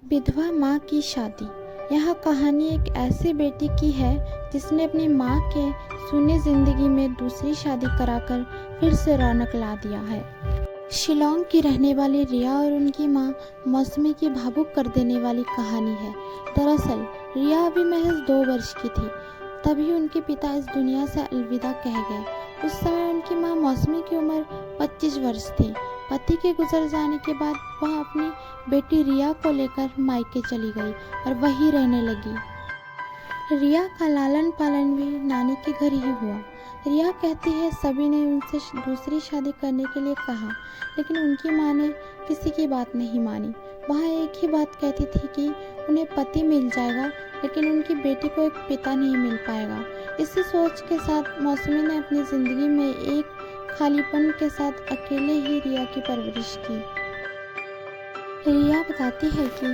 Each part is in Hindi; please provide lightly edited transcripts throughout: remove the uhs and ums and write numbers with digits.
विधवा माँ की शादी। यह कहानी एक ऐसी बेटी की है जिसने अपनी माँ के सूनी जिंदगी में दूसरी शादी कराकर फिर से रौनक ला दिया है। शिलोंग की रहने वाली रिया और उनकी माँ मौसमी की भावुक कर देने वाली कहानी है। दरअसल रिया अभी महज 2 वर्ष की थी, तभी उनके पिता इस दुनिया से अलविदा कह गए। उस समय उनकी माँ मौसमी की उम्र 25 वर्ष थी। पति के गुजर जाने के बाद वह अपनी बेटी रिया को लेकर मायके चली गई और वहीं रहने लगी। रिया का लालन पालन भी नानी के घर ही हुआ। रिया कहती है सभी ने उनसे दूसरी शादी करने के लिए कहा, लेकिन उनकी माँ ने किसी की बात नहीं मानी। वह एक ही बात कहती थी कि उन्हें पति मिल जाएगा, लेकिन उनकी बेटी को एक पिता नहीं मिल पाएगा। इसी सोच के साथ मौसमी ने अपनी ज़िंदगी में एक खालीपन के साथ अकेले ही रिया की परवरिश की। रिया बताती है कि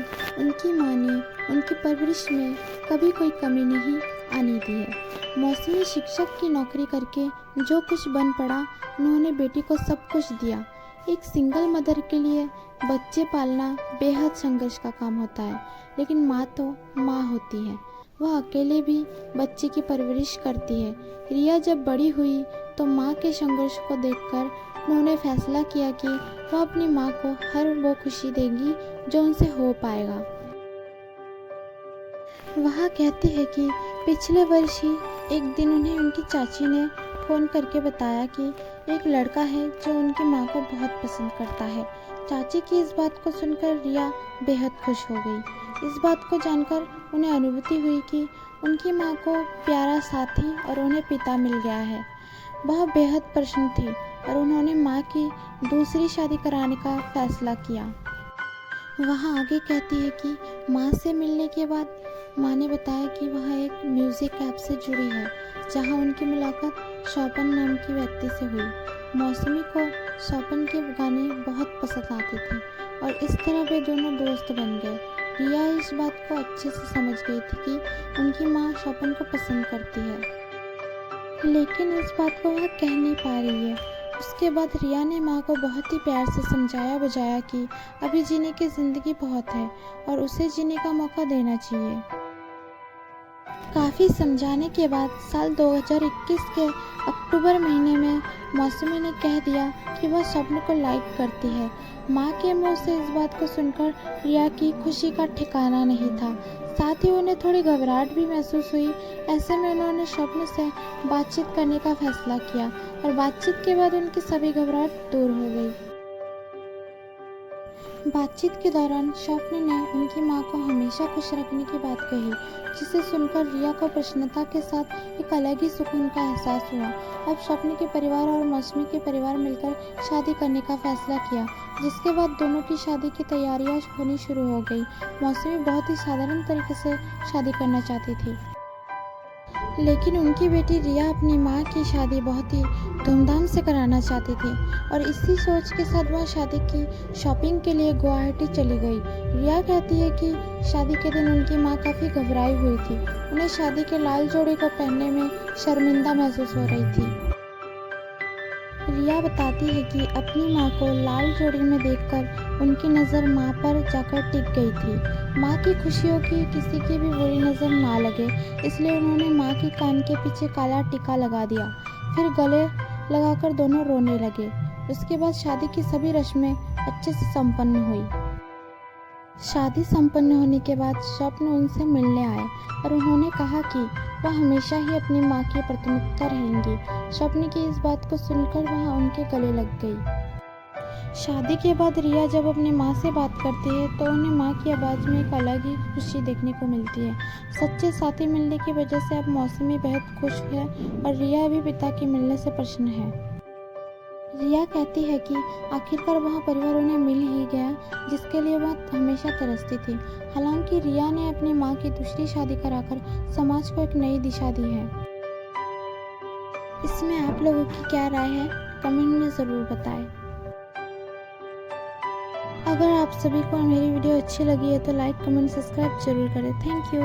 उनकी माँ ने उनकी परवरिश में कभी कोई कमी नहीं आने दी है। मौसमी शिक्षक की नौकरी करके जो कुछ बन पड़ा, उन्होंने बेटी को सब कुछ दिया। एक सिंगल मदर के लिए बच्चे पालना बेहद संघर्ष का काम होता है, लेकिन माँ तो माँ होती है। वह अकेले भी बच्चे की परवरिश करती है। रिया जब बड़ी हुई तो माँ के संघर्ष को देखकर उन्होंने फैसला किया कि वह अपनी माँ को हर वो खुशी देंगी जो उनसे हो पाएगा। वह कहती है कि पिछले वर्ष ही एक दिन उन्हें उनकी चाची ने फ़ोन करके बताया कि एक लड़का है जो उनकी माँ को बहुत पसंद करता है। चाची की इस बात को सुनकर रिया बेहद खुश हो गई। इस बात को जानकर उन्हें अनुभूति हुई कि उनकी माँ को प्यारा साथी और उन्हें पिता मिल गया है। वह बेहद प्रसन्न थी और उन्होंने माँ की दूसरी शादी कराने का फैसला किया। वह आगे कहती है कि माँ से मिलने के बाद माँ ने बताया कि वह एक म्यूज़िक ऐप से जुड़ी है, जहाँ उनकी मुलाकात शोपन नाम की व्यक्ति से हुई। मौसमी को शोपन के गाने बहुत पसंद आते थे और इस तरह वे दोनों दोस्त बन गए। रिया इस बात को अच्छे से समझ गई थी कि उनकी माँ शोपन को पसंद करती है, लेकिन इस बात को वह कह नहीं पा रही है। उसके बाद रिया ने माँ को बहुत ही प्यार से समझाया बुझाया कि अभी जीने की ज़िंदगी बहुत है और उसे जीने का मौका देना चाहिए। काफ़ी समझाने के बाद साल 2021 के अक्टूबर महीने में मौसमी ने कह दिया कि वह स्वप्न को लाइक करती है। माँ के मुंह से इस बात को सुनकर रिया की खुशी का ठिकाना नहीं था, साथ ही उन्हें थोड़ी घबराहट भी महसूस हुई। ऐसे में उन्होंने स्वप्न से बातचीत करने का फैसला किया और बातचीत के बाद उनकी सभी घबराहट दूर हो गई। बातचीत के दौरान स्वप्न ने उनकी माँ को हमेशा खुश रखने की बात कही, जिसे सुनकर रिया को प्रसन्नता के साथ एक अलग ही सुकून का एहसास हुआ। अब स्वप्न के परिवार और मौसमी के परिवार मिलकर शादी करने का फैसला किया, जिसके बाद दोनों की शादी की तैयारियां होनी शुरू हो गई। मौसमी बहुत ही साधारण तरीके से शादी करना चाहती थी, लेकिन उनकी बेटी रिया अपनी माँ की शादी बहुत ही धूमधाम से कराना चाहती थी और इसी सोच के साथ वह शादी की शॉपिंग के लिए गुवाहाटी चली गई। रिया कहती है कि शादी के दिन उनकी माँ काफ़ी घबराई हुई थी। उन्हें शादी के लाल जोड़े को पहनने में शर्मिंदा महसूस हो रही थी। रिया बताती है कि अपनी माँ को लाल जोड़ी में देखकर उनकी नज़र माँ पर जाकर टिक गई थी। माँ की खुशियों की किसी की भी बुरी नज़र ना लगे, इसलिए उन्होंने माँ के कान के पीछे काला टीका लगा दिया। फिर गले लगाकर दोनों रोने लगे। उसके बाद शादी की सभी रस्में अच्छे से संपन्न हुई। शादी संपन्न होने के बाद स्वप्न उनसे मिलने आए और उन्होंने कहा कि वह हमेशा ही अपनी माँ की प्राथमिकता रहेंगी। स्वप्न की इस बात को सुनकर वह उनके गले लग गई। शादी के बाद रिया जब अपनी माँ से बात करती है तो उन्हें माँ की आवाज़ में एक अलग ही खुशी देखने को मिलती है। सच्चे साथी मिलने की वजह से अब मौसमी बेहद खुश है और रिया भी पिता के मिलने से प्रसन्न है। रिया कहती है कि आखिरकार वह परिवार उन्हें मिल ही गया, जिसके लिए वह हमेशा तरसती थी। हालांकि रिया ने अपनी माँ की दूसरी शादी कराकर समाज को एक नई दिशा दी है। इसमें आप लोगों की क्या राय है, कमेंट में ज़रूर बताएं। अगर आप सभी को मेरी वीडियो अच्छी लगी है तो लाइक कमेंट सब्सक्राइब जरूर करें। Thank you.